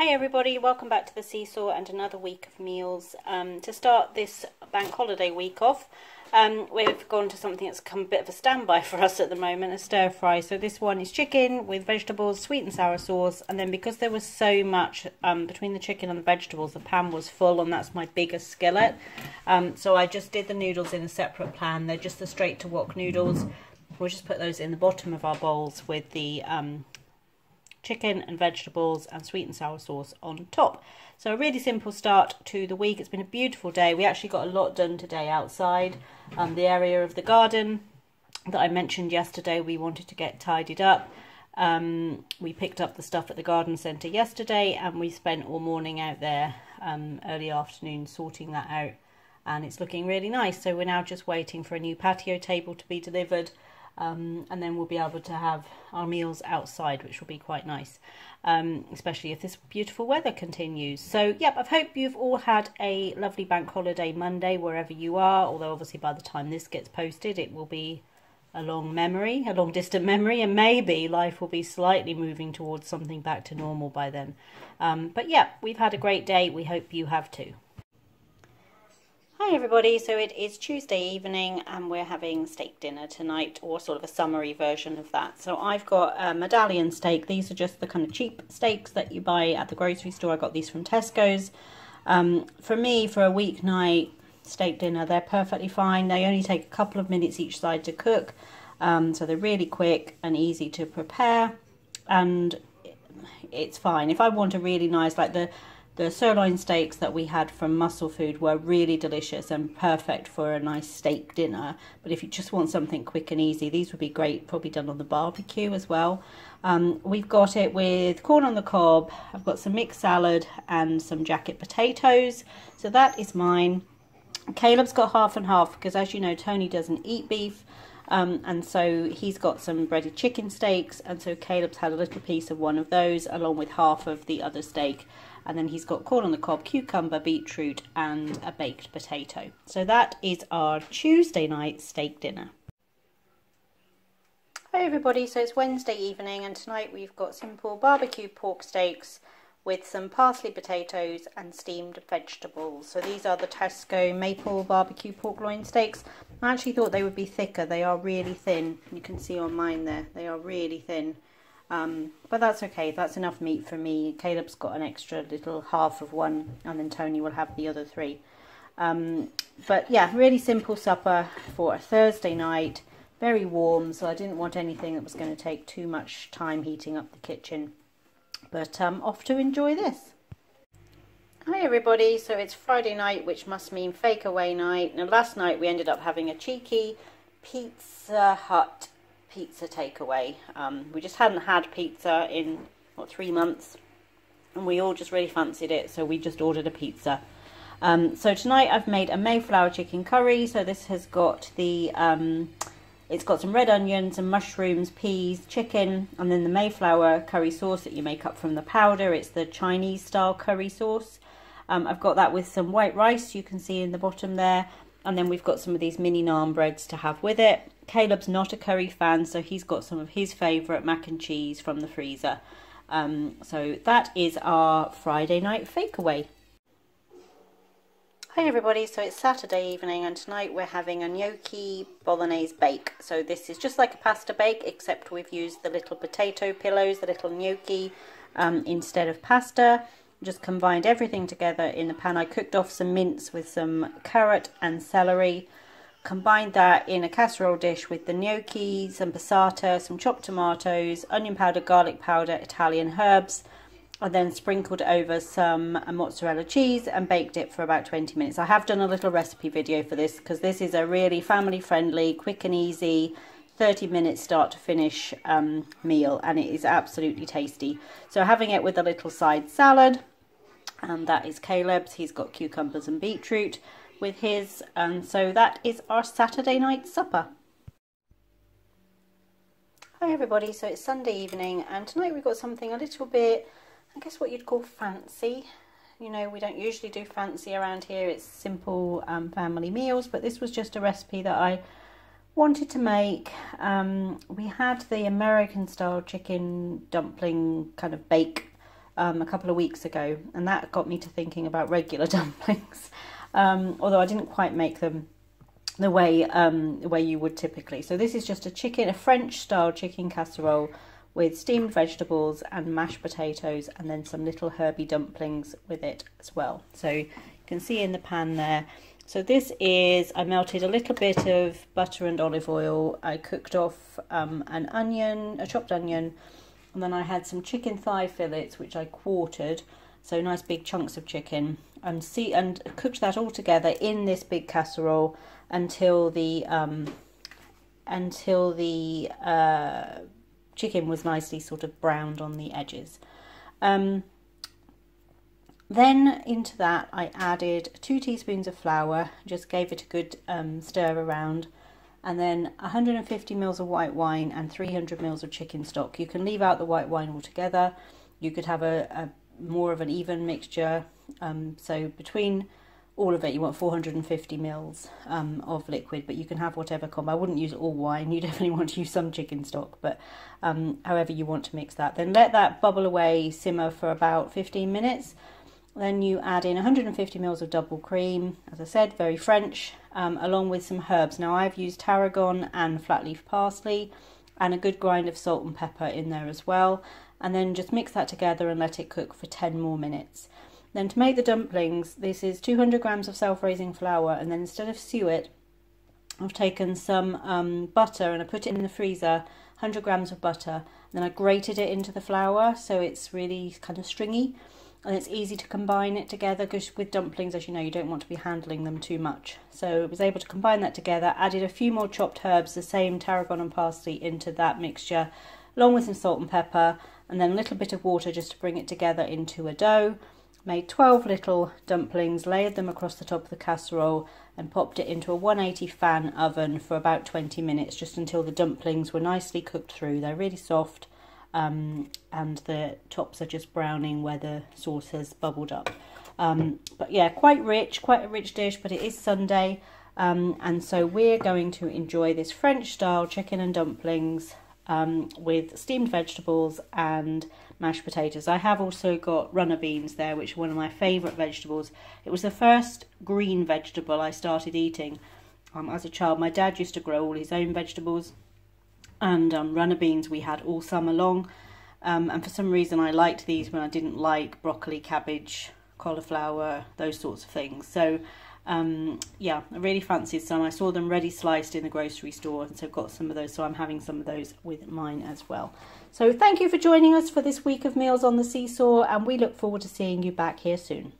Hi everybody, welcome back to the SeeSaw and another week of meals. To start this bank holiday week off, we've gone to something that's become a bit of a standby for us at the moment, a stir fry. So this one is chicken with vegetables, sweet and sour sauce, and then because there was so much between the chicken and the vegetables, the pan was full and that's my biggest skillet. So I just did the noodles in a separate pan. They're just the straight to wok noodles. We'll just put those in the bottom of our bowls with the chicken and vegetables and sweet and sour sauce on top. So a really simple start to the week. It's been a beautiful day. We actually got a lot done today outside. The area of the garden that I mentioned yesterday, we wanted to get tidied up. We picked up the stuff at the garden centre yesterday and we spent all morning out there, early afternoon, sorting that out, and it's looking really nice. So we're now just waiting for a new patio table to be delivered. And then we'll be able to have our meals outside, which will be quite nice, especially if this beautiful weather continues. So, yep, I hope you've all had a lovely bank holiday Monday, wherever you are, although obviously by the time this gets posted, it will be a long distant memory, and maybe life will be slightly moving towards something back to normal by then. But, yeah, we've had a great day. We hope you have too. Hi everybody, so it is Tuesday evening and we're having steak dinner tonight, or sort of a summary version of that. So I've got a medallion steak. These are just the kind of cheap steaks that you buy at the grocery store. I got these from Tesco's. For me, for a weeknight steak dinner, they're perfectly fine. They only take a couple of minutes each side to cook, so they're really quick and easy to prepare, and it's fine. If I want a really nice, like the sirloin steaks that we had from Muscle Food were really delicious and perfect for a nice steak dinner. But if you just want something quick and easy, these would be great, probably done on the barbecue as well. We've got it with corn on the cob. I've got some mixed salad and some jacket potatoes. So that is mine. Caleb's got half and half because, as you know, Tony doesn't eat beef. And so he's got some breaded chicken steaks, and so Caleb's had a little piece of one of those along with half of the other steak. And then he's got corn on the cob, cucumber, beetroot and a baked potato. So that is our Tuesday night steak dinner. Hi everybody, so it's Wednesday evening and tonight we've got simple barbecue pork steaks with some parsley potatoes and steamed vegetables. So these are the Tesco maple barbecue pork loin steaks. I actually thought they would be thicker. They are really thin. You can see on mine there, they are really thin. But that's okay, that's enough meat for me. Caleb's got an extra little half of one and then Tony will have the other three. But yeah, really simple supper for a Thursday night, very warm, so I didn't want anything that was going to take too much time heating up the kitchen. But off to enjoy this. Hi everybody, so it's Friday night, which must mean fake away night. Now last night we ended up having a cheeky Pizza Hut pizza takeaway. We just hadn't had pizza in 3 months and we all just really fancied it, so we just ordered a pizza. So tonight I've made a Mayflower chicken curry. So this has got the it's got some red onions and mushrooms, peas, chicken, and then the Mayflower curry sauce that you make up from the powder. It's the Chinese style curry sauce. I've got that with some white rice, you can see in the bottom there. And then we've got some of these mini naan breads to have with it. Caleb's not a curry fan, so he's got some of his favourite mac and cheese from the freezer. So that is our Friday night fakeaway. Hi everybody, so it's Saturday evening and tonight we're having a gnocchi Bolognese bake. So this is just like a pasta bake, except we've used the little potato pillows, the little gnocchi, instead of pasta. Just combined everything together in the pan. I cooked off some mince with some carrot and celery. Combined that in a casserole dish with the gnocchi, some passata, some chopped tomatoes, onion powder, garlic powder, Italian herbs, and then sprinkled over some mozzarella cheese and baked it for about 20 minutes. I have done a little recipe video for this because this is a really family friendly, quick and easy 30-minute start to finish meal, and it is absolutely tasty. So having it with a little side salad, and that is Caleb's. He's got cucumbers and beetroot with his, and so that is our Saturday night supper. Hi everybody, so it's Sunday evening and tonight we've got something a little bit, I guess what you'd call fancy. You know, we don't usually do fancy around here. It's simple family meals, but this was just a recipe that I wanted to make. We had the American style chicken dumpling kind of bake a couple of weeks ago, and that got me to thinking about regular dumplings, although I didn't quite make them the way you would typically. So this is just a French style chicken casserole with steamed vegetables and mashed potatoes, and then some little herby dumplings with it as well. So you can see in the pan there. So this is, I melted a little bit of butter and olive oil. I cooked off a chopped onion, and then I had some chicken thigh fillets which I quartered, so nice big chunks of chicken, and cooked that all together in this big casserole until the chicken was nicely sort of browned on the edges. Then into that I added 2 teaspoons of flour, just gave it a good stir around, and then 150 ml of white wine and 300 ml of chicken stock. You can leave out the white wine altogether. You could have a more of an even mixture. So between all of it you want 450 ml of liquid, but you can have whatever combo. I wouldn't use all wine, you definitely want to use some chicken stock, but however you want to mix that. Then let that bubble away, simmer for about 15 minutes. Then you add in 150 ml of double cream, as I said, very French, along with some herbs. Now I've used tarragon and flat leaf parsley, and a good grind of salt and pepper in there as well. And then just mix that together and let it cook for 10 more minutes. Then to make the dumplings, this is 200 grams of self-raising flour, and then instead of suet, I've taken some butter and I put it in the freezer, 100 grams of butter, and then I grated it into the flour so it's really kind of stringy. And it's easy to combine it together, because with dumplings, as you know, you don't want to be handling them too much. So I was able to combine that together, added a few more chopped herbs, the same tarragon and parsley, into that mixture, along with some salt and pepper, and then a little bit of water just to bring it together into a dough. Made 12 little dumplings, layered them across the top of the casserole, and popped it into a 180 fan oven for about 20 minutes, just until the dumplings were nicely cooked through. They're really soft. And the tops are just browning where the sauce has bubbled up. But yeah, quite a rich dish, but it is Sunday, and so we're going to enjoy this French style chicken and dumplings with steamed vegetables and mashed potatoes. I have also got runner beans there, which are one of my favourite vegetables. It was the first green vegetable I started eating as a child. My dad used to grow all his own vegetables, and runner beans we had all summer long, and for some reason I liked these when I didn't like broccoli, cabbage, cauliflower, those sorts of things. So yeah, I really fancied some. I saw them ready sliced in the grocery store, and so I've got some of those, so I'm having some of those with mine as well. So thank you for joining us for this week of Meals on the Seesaw, and we look forward to seeing you back here soon.